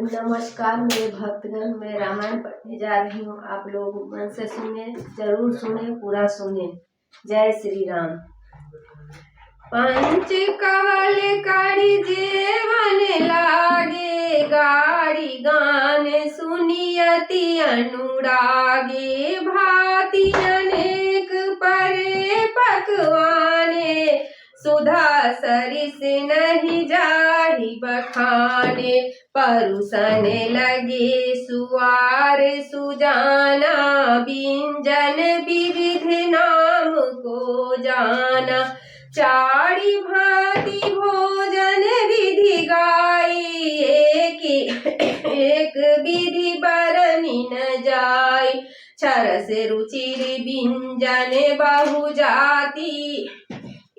नमस्कार मेरे भक्तगण, मैं रामायण पढ़ने जा रही हूँ। आप लोग मन से सुने, जरूर सुने, पूरा सुने। जय श्री राम। पंच कवल कड़ी जेवन लागे, गाड़ी गान सुनियति अनुरागे, भांति अनेक परे पकवाने, सुधा सरिस नहीं जाहि बखाने, परुसन लगे सुआर सुजाना, व्यंजन विविध नाम को जाना, चारि भांति भोजन विधि गाई, एक विधि बरनि न जाई, छरस रुचिर व्यंजन बहु जाति,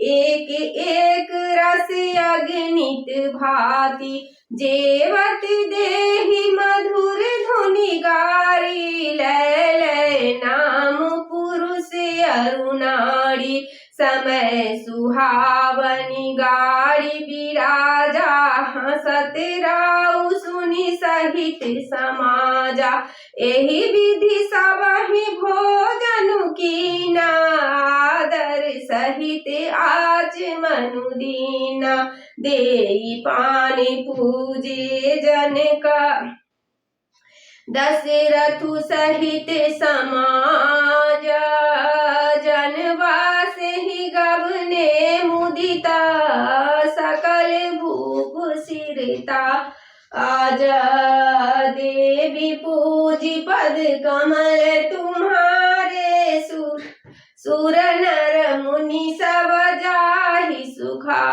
एक एक रस अगणित भांति, जेवत देहि मधुर धुनि गारी, लय लय नाम पुरुष अरु नारी, समय सुहावनी गाड़ी बिराजा, हंसत राउ सुनि सहित समाजा, एहि विधि सबहि भोजन कीना, आदर सहित आचमनु दीना, देई पानी पूजे जनका, दशरथु सहित समाज, जनवास ही गवने मुदिता, सकल भूप सिरता, आजा देवी पूजी पद कमल तुम्हारे, सुर नर मुनि सब जाहि सुखा,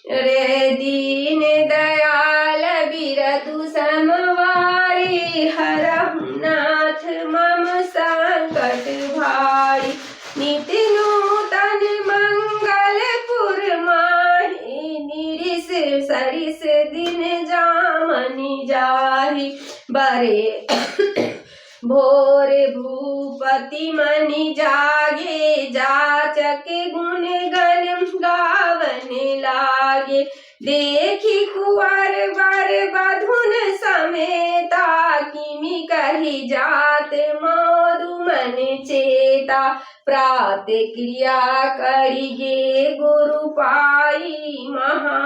रे दीन दयाल बिरदु समवारी, हरहु नाथ मम संकट भारी, नित्य नूतन मंगल पुर माही, निरिस सरिस दिन जामनि जाहि, बरे भोर भूपति मनि जागे, जाचक गुण गण गावन लागे, देखी कुंवर वर बधुन समेता, किमि कही जात मोदु मन चेता, प्रात क्रिया करिगे गुरु पाई, महा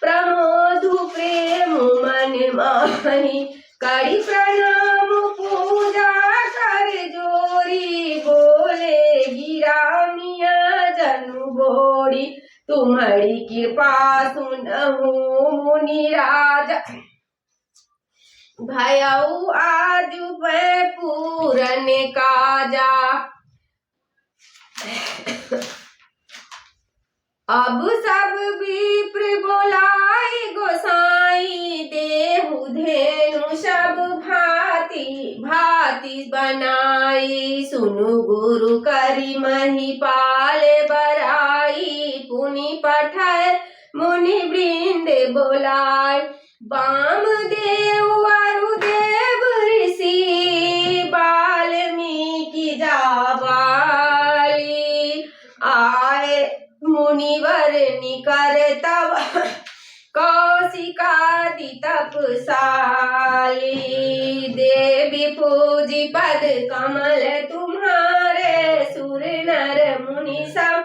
प्रमोदु प्रेम मन माही, करि प्रणाम पूजा कर जोरी, बोले गिरा मिया जनु बोरी, तुम्हारी कृपा सुनहु मुनि राजा, भयउ आज मैं पूरन काजा, अब सब विप्र बोलाई गोसाई, देहु धेनु सब भांति भांति बनाई, सुनु गुरु करि महिपाल बराई, पुनि पठय मुनि वृंद बोलाय, वामदेव वरुदेव ऋषि, वाल्मीकि जाबाली, आए मुनिवर निकर तब कौशिकादि तपसाली, देवी पूजी पद कमल तुम्हारे, सुर नर मुनि सब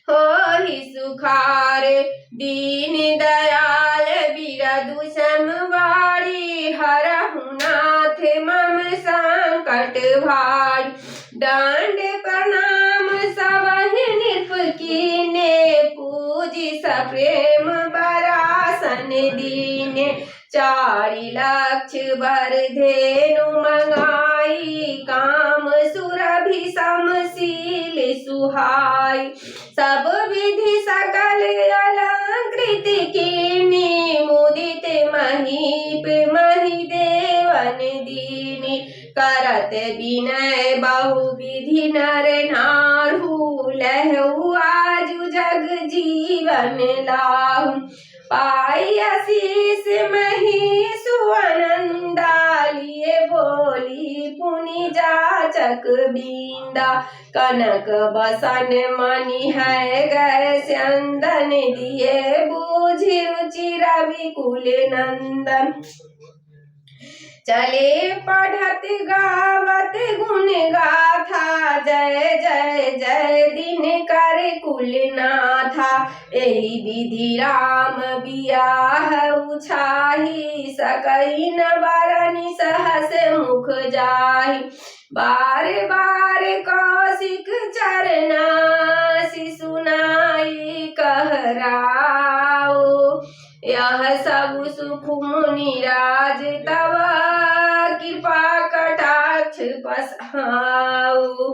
होहि सुखारे, दीन दयाल बिरदु समवारी, हरहु नाथ मम संकट भारी, दंड प्रणाम सबहि नृप कीने, पूजी सप्रेम बरासन दीने, चारि लक्ष भर धेनु मंगाई, काम सुरभि समशील सुहाई, सब विधि सकल अलंकृत कीनी, मुदित महीप मही देवन दीनी, करत विनय बहु विधि नर नारहु, लहु आजु जग जीवन लाहु, पाई आशीष मही सुअनंदा, लिए बोली पुनि जाचक मस्तक बींदा। कनक बसन मणि है गए चंदन दिए बूझी रुचि रवि कुल नंदन। चले पढ़त गावत गुण गाथा जय जय जय दिन कर कुल नाथा। एहि विधि राम बियाह उछाही सकई न बरनि सहस मुख जाहि। बार बार कौशिक चरना सुनाई कहराओ। यह सब सुख मुनि राज तब कृपा कटाक्ष पसाऊ।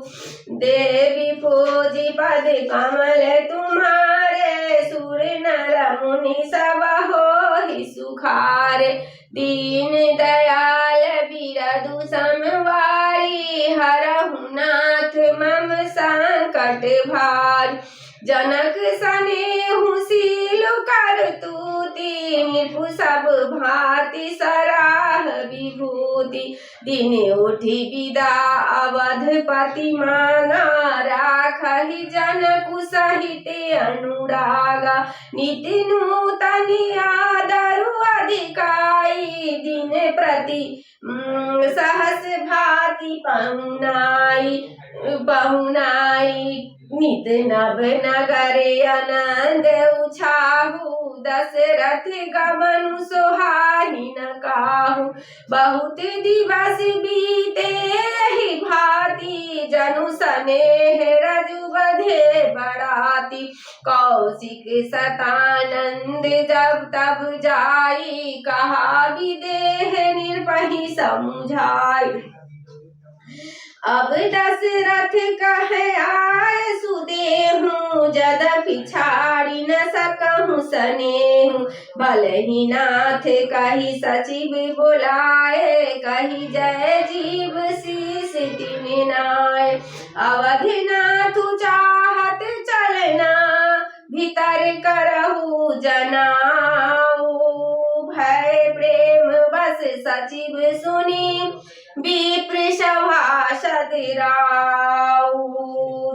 देवी पूजी पद कमल तुम्हारे सुर नर मुनि सब होहि सुखारे। दीन दयाल बिरदु समवारी हरहु नाथ मम संकट भारी। जनक सनेहु सील करतूति निरपु सब भांति सराह विभूति। दिन उठी विदा अवधपति मांगा राखहि जनकु सहित अनुरागा। नित्य नूतन आदरु अधिकाई दिन प्रति सहस भांति पहुनाई। नित नभ नगर आनंद उछाहु दशरथ गमनु सोहाहि न काहू। बहुत दिवस बीते यही भांति जनु सनेह रजु बधे बड़ाती। कौशिक सतानंद जब तब जाई कहा विदेह निर्भहि समुझाई। अब दशरथ कहे आए सुदेहु यद्यपि छाड़ी न सकहु सनेहु। भलहि नाथ कहि सचिव बुलाए कहि जय जीव शीस तिन नाय। अवधिनाथ चाहत चलना भीतर करहु जनाऊ। भय प्रेम बस सचिव सुनी विप्र सभासद राऊ।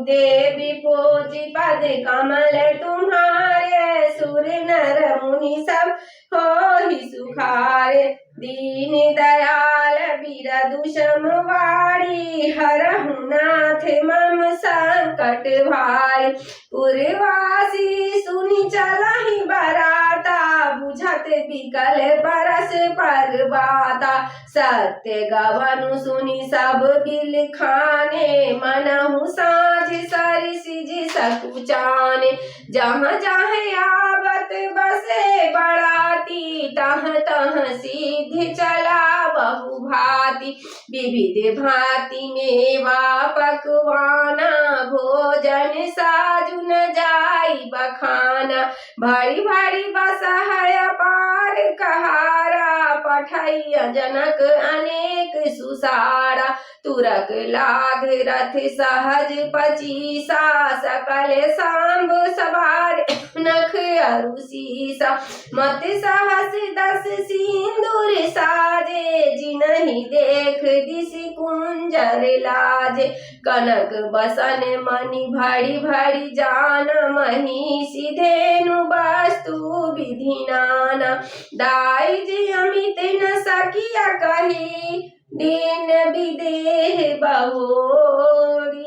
देवी पूजी पद कमल तुम्हारे सुर नर मुनि सब होहि सुखारे। दीन दयाल बिरदु समवारी हरहु नाथ मम संकट भारी। पुरवासी सुनि चलहि बराता बुझत बिकल बरस पर बाता। सत्य गवनु सुनि सब बिल खाने मनहु साझ सर सिज सकुचाने। जहाँ जहाँ आवत बसे बड़ाती तह तह सिद्ध चला बहु भांति। विविध भांति मेवा पकवाना भोजन साजु न जाई बखाना। भरी भरी बसहय पार कहारा पठैया जनक अनेक सुसारा। तुरक लाग रथ सहज पचीसा सकल सांब सवार नख अरु सीसा। मत सहस दस सिंदूर साजे जिनहि देख दिसि कुंजर लाजे। कनक बसन मणि भरी भरी जान महिषी धेनु वस्तु विधि नाना। दाई जी अमित न सकिया कही दीन विदेह बहोरी।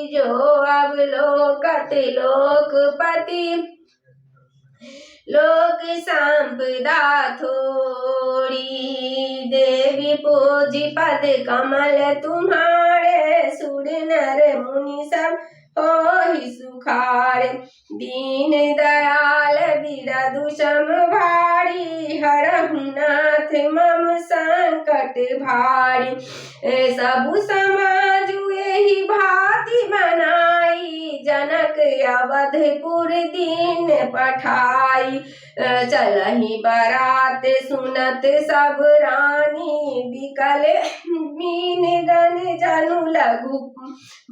जो अब लोकत लोकपति लोक संपदा थोड़ी। देवी पूजी पद कमल तुम्हारे सुर नर मुनि सब होहि सुखारे। दीन दयाल बिरदु समभारी हरहु नाथ मम संकट भारी। सबु समाजु एहि भांति बनाई जनक अवधपुर दीन पठाई। चलहि बरात सुनत सब रानी बिकल मीन गन जनु लघु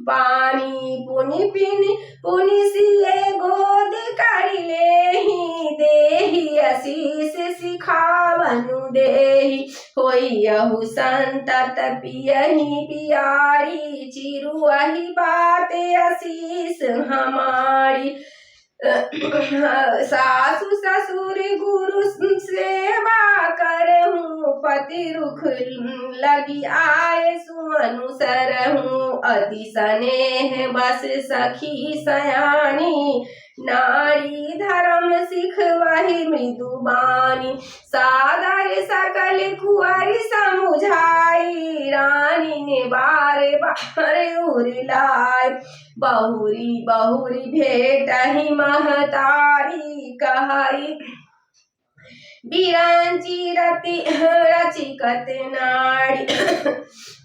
पानी। पुनि पिन पुनि सिए गो गोद कर लेहि देहि आशीष सिखावनु देहि होइहु संतत पियहि पियारी चिरुआहि बात आशीष हमारी सासु ससुर गुरु सेवा करहूँ पति रुख लगी आए सुमनु सरहूँ अति स्नेह बस सखी सयानी नारी धर्म सिख वही मृदुबानी सादर सकल कुंवर समुझाई रानी ने बार बार उरलाय बहुरी बहुरी भेट ही महतारी कहाई बिरंची रचिकत नारी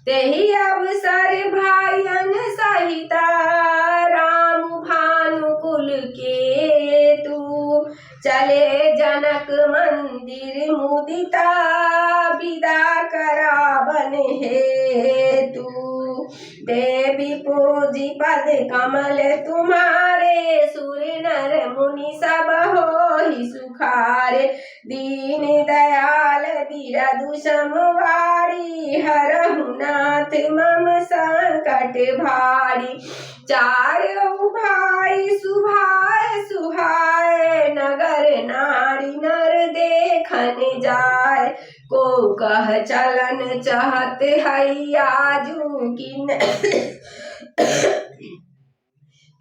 तेहि अवसर भाइयन सहिता राम भानुकुल के तू चले जनक मंदिर मुदिता विदा करावन हेतु देवी पूजी पद कमल तुम्हारे सुर नर मुनि सब होहि सुखारे दीन दयाल बिरदु समवारी हरहु नाथ मम संकट भारी चारों भाई सुभाय सुहाय नगर नारी नर देखन जाय को कह चलन चाहत है आजू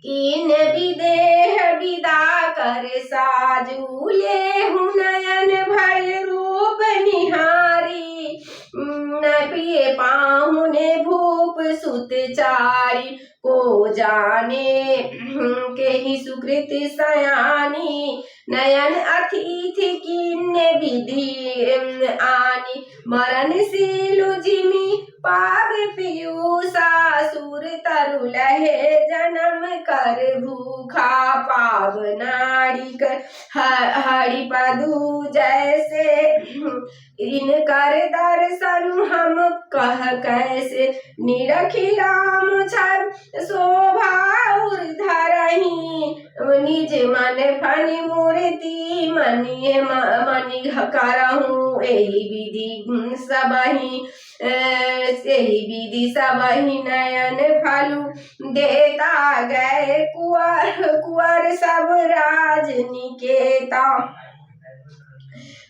किन विदेह विदा कर साजू लेहु नयन भर रूप निहारी न पिए पाहुने भूप सुत चारी को जाने के ही सुकृत सयानी नयन अतिथि किन्ने विधि आनी मरणशीलु जिमि पाव पीयूषा सुर तरु लहे जन्म कर भूखा पाव नारी कर हरि पदु जैसे इन कर दर्शन हम कह कैसे निरखी राम छर शोभा उर धरही निज मन फणि मूर्ति मनि करहूँ एहि विधि सबहि नयन फलु देता गए कुंवर सब राज निकेता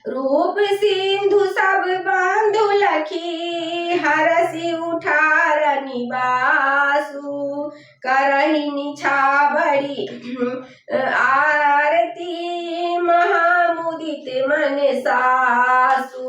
रूप सिंधु सब बंधु लखी हरसि उठार निवासु करहि निछावरी आरती महामुदित मन सासु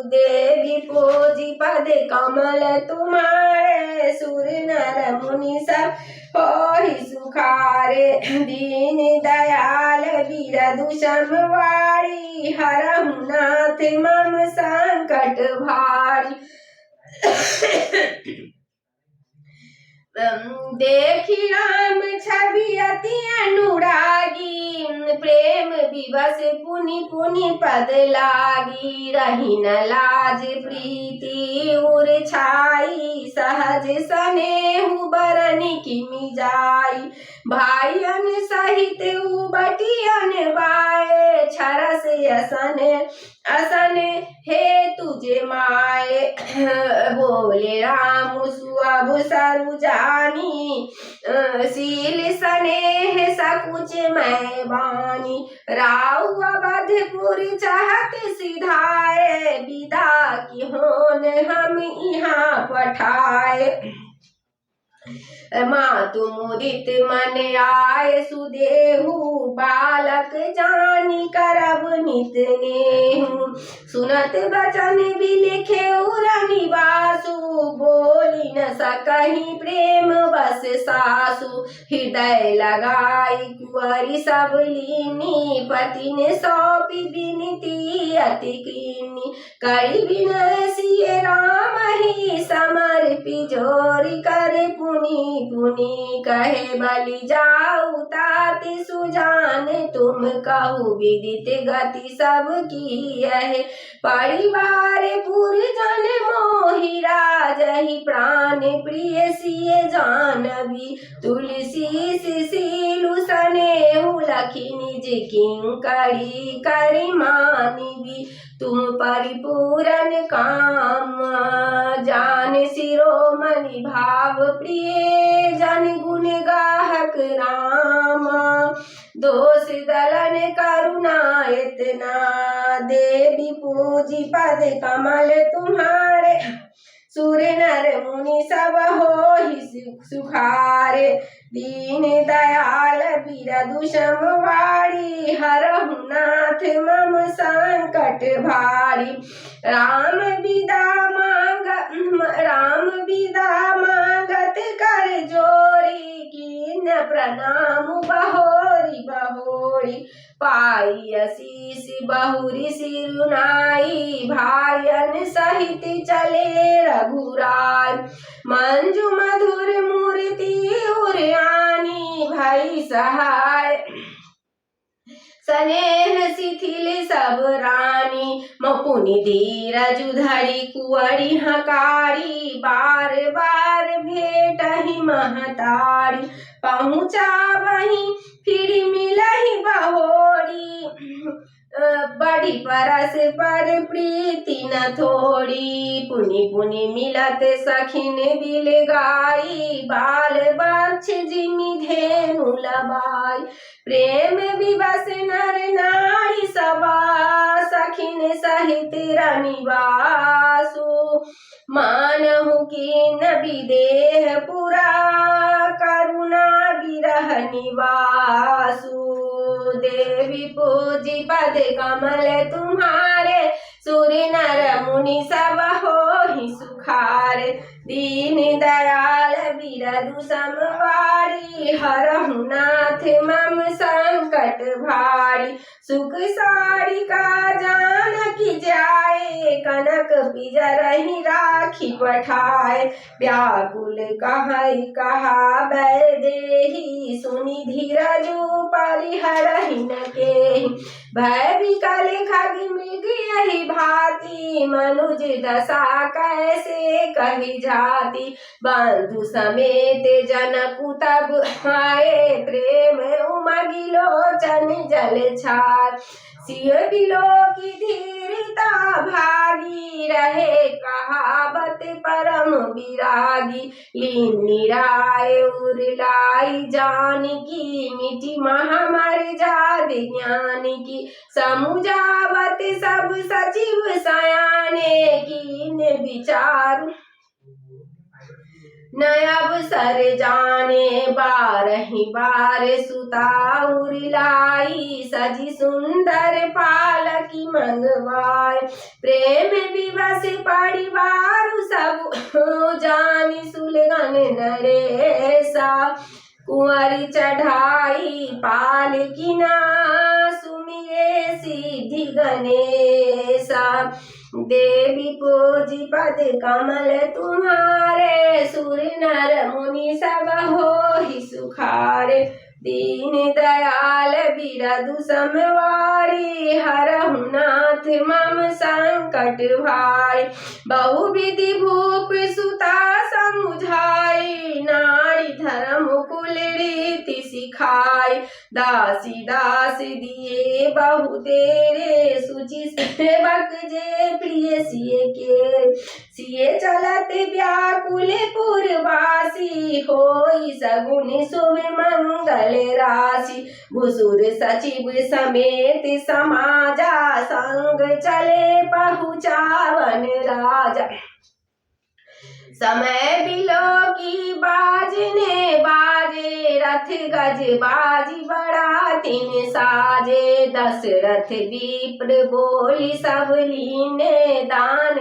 देवी पूजी पद कमल तुम्हारे सुर नर मुनि सब होहि सुखारे दीन दयाल बिरदु समवारी हरहु नाथ मम संकट भारी देखी राम छवि अति अनुरागी प्रेम विवश पुनि पुनि पद लागी रही न लाज प्रीति उर छाई सहज सनेहु बरनि किमि जाई भाइयन सहित उबटियन बाए छरस असन हे तुझे माए बोले राम सुअब सरु जानी सील स्नेह सकुच मैं बानी राउ अवधपुर चाहत सिधाए विदा की होन हम यहाँ पठाए मातु मुदित मन आय सुदेहु बालक जानी करब नित नेहु सुनत बचन बिलिखे निवासु बोली न सकहि प्रेम बस सासु हृदय लगाई कुंवरी सब लीनी पति ने सौंपी बिनती अति कीनी करी विनय सिय राम ही समर्पि जोरी कर पुनि पुनि कहे बलि जाऊ ताति सुजान तुम कहु विदित गति सब की है परिवार पुरजन मोहि राजहि प्राण प्रिय सिय जानवी तुलसी सीलु सनेहु लखी निज किंकरी करि मानिबी तुम परिपूरन काम जान शिरोमणि भाव प्रिय जन गुण गाहक राम दोष दलन करुणा इतना देवी पूजी पद कमल तुम्हारे सुर नर मुनि सब होहि सुखारे दीन दयाल बिरदु समवारी हरहु नाथ मम संकट भारी राम विदा मांगत कर जोरी कीन प्रणाम बहोरी बहोरी पाई आशीष बहुरी सिरुनाई भायन सहित चले रघुराय मंजु मधुर मूर्ति उरयानी भई सहाय स्नेह शिथिल सब रानी मपुनि धीरज धरि कुंवरी हकारी बार बार भेटहि महतारी पहुँचा वहीं फिर मिलहि बहोरी बड़ी परस पर प्रीति न थोड़ी पुनि पुनि मिलत सखिन बिल गाई बाल बक्ष जिमि धेनु लबाई प्रेम विवश नर नारी सबा सखिन सहित रनिवासु मानहु कीन विदेह पुरा करुणा विरह निवासु देवी पूजी पद कमल तुम्हारे सुर नर मुनि सब होहि सुखारे दीन दयाल बिरदु समवारी हरहु नाथ मम संकट भारी सुख सारिका जानकी जाए कनक बिजरहि राखी पठाए व्याकुल कहई कहा बै देहि सुनि धीरजु परिहरहि न केहि भय विकल खग मृग यही भांति मनुज दशा कैसे कही जाती बंधु समेत जनकु तब आए प्रेम उमगी लोचन जल छार सिय बिलो की धीरता भागी रहे कहावत परम विरागी लीन निराय उरलाई जानकी मिटी महामर जाद ज्ञान की समुझावत सब सचिव सयाने कीन विचार नयब सर जाने बारहि बार सुता उरलाई सजी सुंदर पालकी मंगवाय प्रेम विवश परिवार सब जानी सुलगन नरेसा कुंवरी चढ़ाई पालकी ना सुमिरे सिद्धि गणेशा देवी पूजी पद कमल तुम्हारे सुर नर मुनि सब होहि सुखारे दीन दयाल बिरदु समवारी हरहु नाथ मम संकट भाई बहुविधि भूप सुता समुझाई नारी धर्म कुल रीति सिखाई दासी दास दिए बहु तेरे सुचि सेवक जे प्रिय सिए चलत व्याकुल पुरवासी होई सगुन शुभ मंगल राशि भुसुर सचिव समेत समाजा संग चले पहुँचावन राजा समय बिलो की बाजने बाजे रथ गज बाजी बड़ा तीन साजे दशरथ विप्र बोली सब लीने दान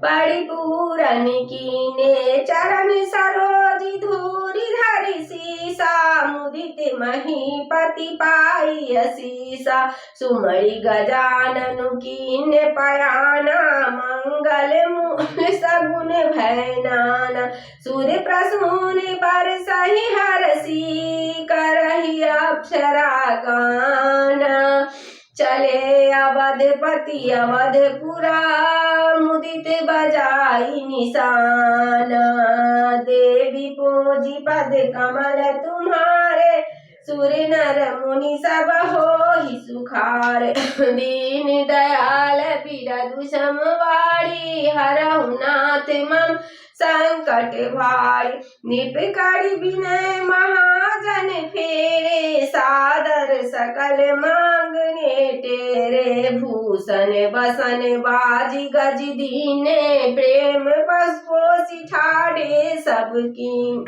बड़ी पूरन कीने चरण सरोजी धूरी धरि सीसा मुदित महीपति पाई असीसा सुमरि गजाननु कीने पयाना मंगल मंगल मूल सगुन भय नाना। सूर्य प्रसून बरसहि हरसी करहि अप्सरा गाना। चले अवधपति अवधपुरा मुदित बजाई निशाना। देवी पूजी पद कमल तुम्हारे सुर नर मुनि सब होहि सुखारे। दीन दयाल बिरधु समवारी हरहु नाथ मम संकट भारी। निप करि विनय महाजन फेरे सादर सकल मांगने तेरे। भूषण बसन बाजी गज दीने प्रेम बस पोसी ठाढ़े सबकी।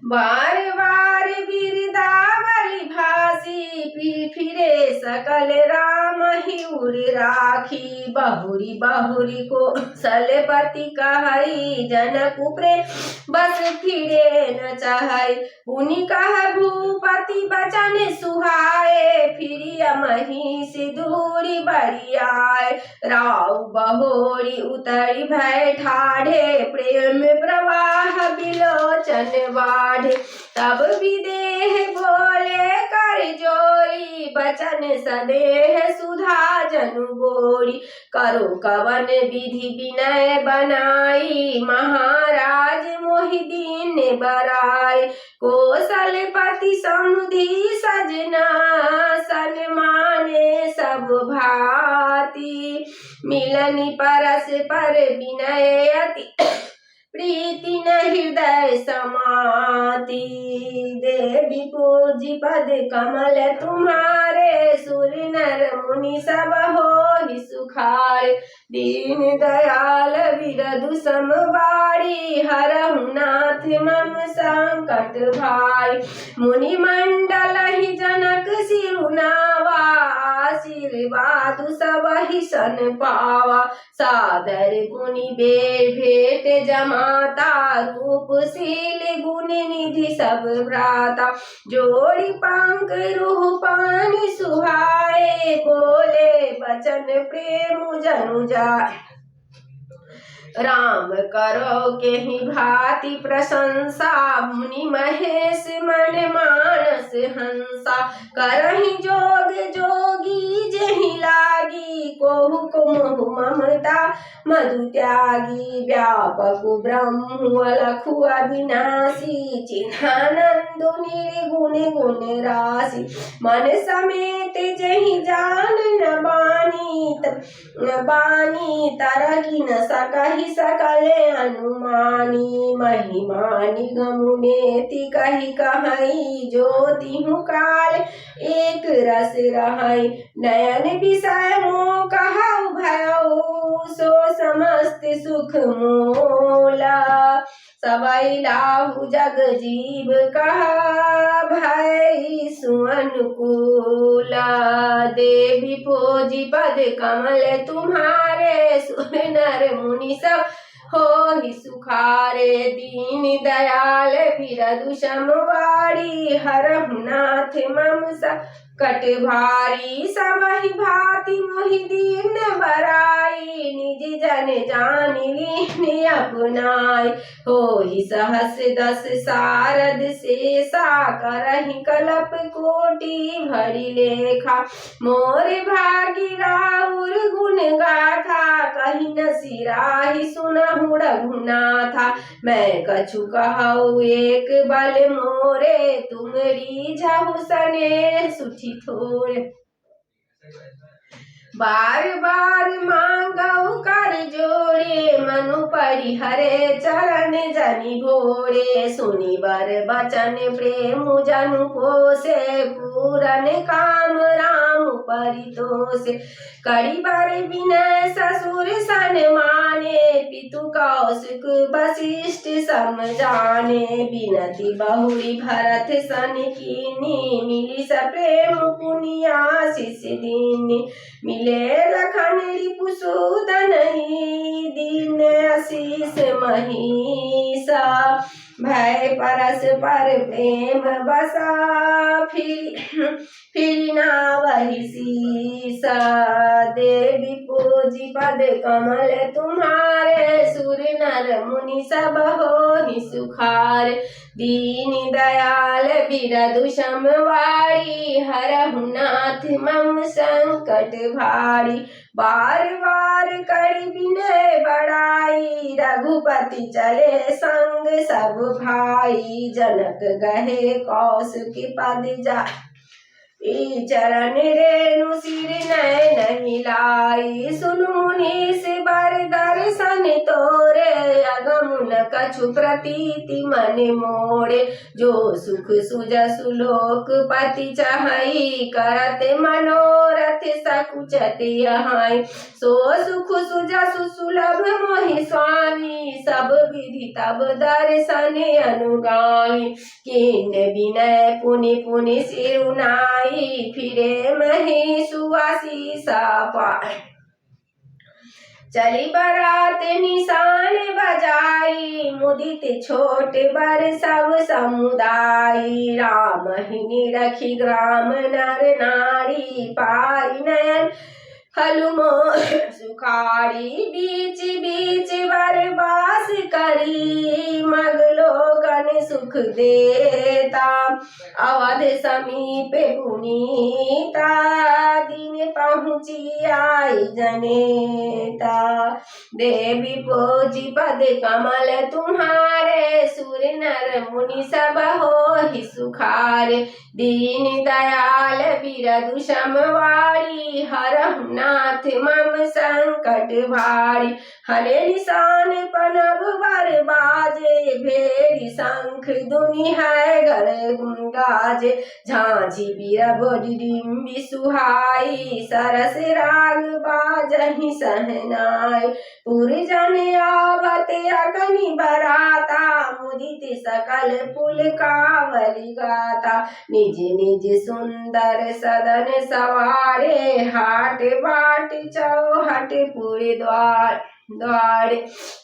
बार बार बिरदावली भासी फिरे सकल राम ही उर राखी। बहुरी बहुरी को सलपति कहई जनक प्रेम बस फिरे न चाहई। पुनि कह भूपति बचन सुहाए फिरिय महिष दूरी बरियाए। राव बहोरी उतरी भय ठाढ़े प्रेम प्रवाह बिलोचन बाढ़े। तब विदेह बोले कर जोरी बचन सदेह सुधा जनु गोरी। करो कवन विधि विनय बनाई महाराज मोहि दीन बराई। कौशलपति समुधि सजना सन्माने सब भांति। मिलनि परस्पर विनय अति प्रीति न हृदय समाति। देवी पूजी पद कमल तुम्हारे सुर नर मुनि सब होहि सुखारे। दीन दयाल बिरधु समवारी हरहु नाथ मम संकट भारी। मुनि मंडल ही जनक सिरुनावा आशीर्वाद सब ही सन पावा। सादर गुनि बेर भेट जमाता रूपशील गुण निधि सब भ्राता। जोड़ी पंख रूह पानी सुहाए बोले बचन प्रेम जनु जाय। राम करो के ही भांति प्रशंसा मुनि महेश मन मानस हंसा। करहि जोग जोगी जेहि लागी कोहु को मोहु ममता मधु त्यागी। व्यापक ब्रह्म अलखु अविनाशी चिन्हानंद निर्गुण गुण राशि। मन समेत जेहि जान न बानी तरहि न सकहि सकले अनुमानी। महिमा निगम नेति कहि कहई जो तिहु काल एक रस रहई। नयन विषय मोह कहु भयउ सो समस्त सुख मोला। सबई लाहु जग जीव कहा भय सुअनुकूला। देवी पूजी पद कमल तुम्हारे सुर नर मुनि सब होहि सुखारे। दीन दयाल बिरधु समवारी हरहु नाथ मम संकट भारी। सबहि भांति मोहि दीन बराई निज जन जान लीन अपनाई। होहि सहस दस सारद शेषा करहि कल्प कोटि भरि लेखा। मोर भाग्य राउर गुण गाथा कहि न सिराहि सुनहु रघुनाथा। मैं कछु कहु एक बल मोरे तुमरी झहु सने सुठि थोरे। बार बार मांगऊ कर जोड़े मनु परिहरे चरण जनि भोरे। सुनि बर बचन प्रेम जनु पोसे पूरन काम राम परितोषे। करि बर विनय ससुर सन्माने पितु कौशिक वशिष्ठ सम जाने। बिनति बहुरी भरत सन कीनी मिली सप्रेम पुनि आशीष दीनी। मिले लखन रिपुसूदन दीन आशीष महिषा। भय परस्पर प्रेम बसा फिर ना वही सीसा। देवी पूजी पद कमल तुम्हारे सुर नर मुनि सब हो सुखार। दीन दयाल बिरदु समवारी हरहु नाथ मम संकट भारी। बार बार करि विनय बड़ाई रघुपति चले संग सब भाई। जनक गहे कौशिक पद जा चरण रेणु सिर नयन मिलाई। सुनु मुनीस बर दर्शन तोरे अगम न कछु प्रतीति मन मोरे। जो सुख सुजसु लोकपति चाहई करत मनोरथ सकुचत यहाई। सो सुख सुजसु सुलभ मोहि स्वामी सब विधि तब दर्शन अनुगामी। कीन विनय पुनि पुनि सिरुनाई फिरे मही सुआसीसा पाए। चली बरात निशान बजाई मुदित छोट बर सब समुदाय। राम ही निरखी ग्राम नर नारी पाई नयन हलुमो सुखारी। बीच बीच बरबास करी मगलोगन सुख देता। अवध समीप पुनीता दिन पहुँची आई जनेता। देवी पूजी पद कमल तुम्हारे सुर नर मुनि सब हो सुखार। दीन दयाल बिरदु समवारी हरहु नाथ मम संकट भारी। हरे निशान पनब बर बाजे भेरी शंख दुनि है घर गाजे। झांझी बीरब डिम्बी सुहाई सरस राग बाजहि सहनाई। पुरजन आवत अगनि बराता मुदित सकल पुल कावली गाता। निज निज सुंदर सदन सवारे हाट बाट चौहट पुर द्वार।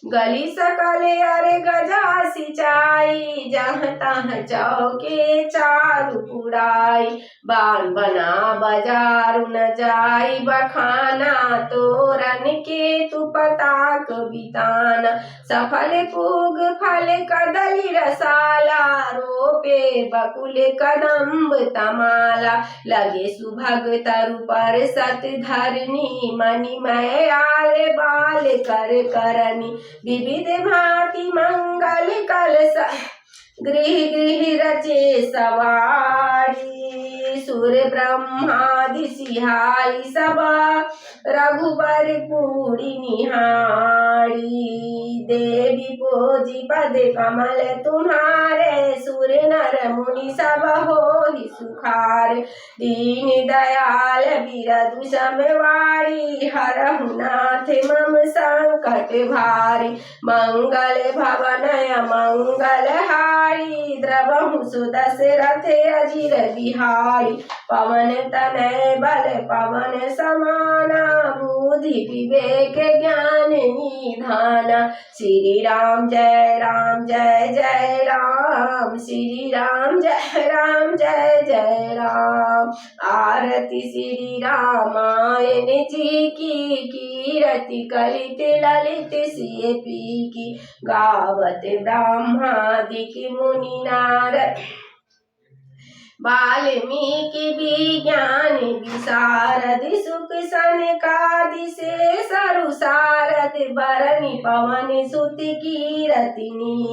गली सकल अरे गजा सिंचाई जहाँ तहाँ चौके चारु पुराई। बान बना बाजार न जाई बखाना तोरन के तु पताक बिताना। सफल पूग फल कदली रसाला रोपे बकुल कदम्ब तमाला। लगे सुभग तरु पर सत धरनी मणिमय आल बाल कर करनी। विविध भांति मंगल कलश गृह गृह रचे सवारी। सुर ब्रह्मादि सिहाई सबा रघुबर पूरी निहारी। देवी पूजी पद कमल तुम्हारे सुर नर मुनि सब हो सुखार। दीन दयाल बिरदु समवारी हरहु नाथ मम संकट भारी। मंगल भवनय मंगल हारी द्रवहु सुदशरथ अजिर बिहारी। पवन तनय बल पवन समाना बुद्धि विवेक ज्ञान निधाना। श्री राम जय जय राम श्री राम जय जय राम। आरती श्री रामायण जी की कीरति कलित ललित सिय पी की। गावत ब्रह्मादि मुनि नारद वाल्मीकि विज्ञान विशारद। सुख सनकादि से सरु सारद बरनि पवन सुत कीरति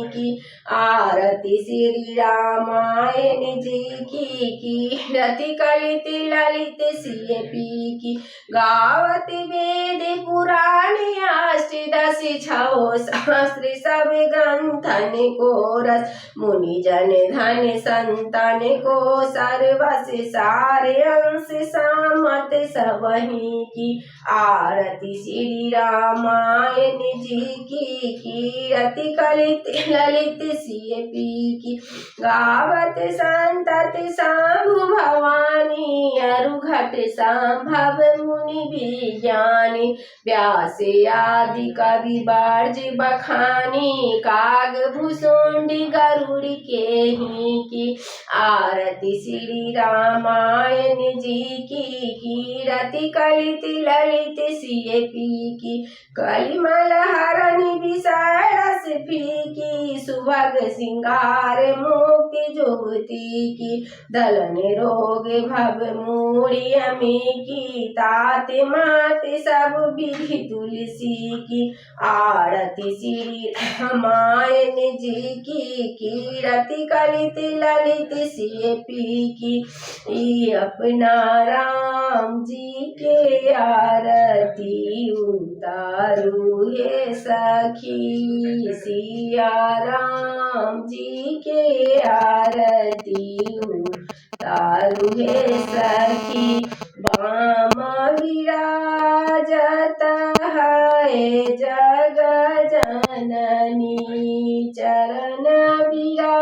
की। आरती श्री रामायण जी की कीरति कलित ललित सिय पी की। गावत वेद पुराण अष्टदश छौ शास्त्र सब ग्रंथन को रस। मुनि जन धन संतन को सर्वस सारे अंश सामत सबही की। आरती श्री रामायण जी की कीरति कलित ललित सिय पी की। गावत संतत सांभु भवानी अरुघट संभव मुनि विज्ञानी। व्यास आदि कवि करी बाज बखानी काग भुसुंडी गरुड़ के ही की। आरती श्री रामायण जी की कीरति कलित ललित सिय पी की। कलिमल हरनि विषारस फीकी सुभग सिंगार मुक्ति जुगती की। दलन रोग भव मूढ़ि अमी की तात मात सब विधि तुलसी की। आरती श्री रामायण जी की कीरति कलित ललित सिय पी की। अपना राम जी के आरती उतारू हे सखी। सिया राम जी के आरती उतारू हे सखी। बाम विराजत है जग जननी चरण विराज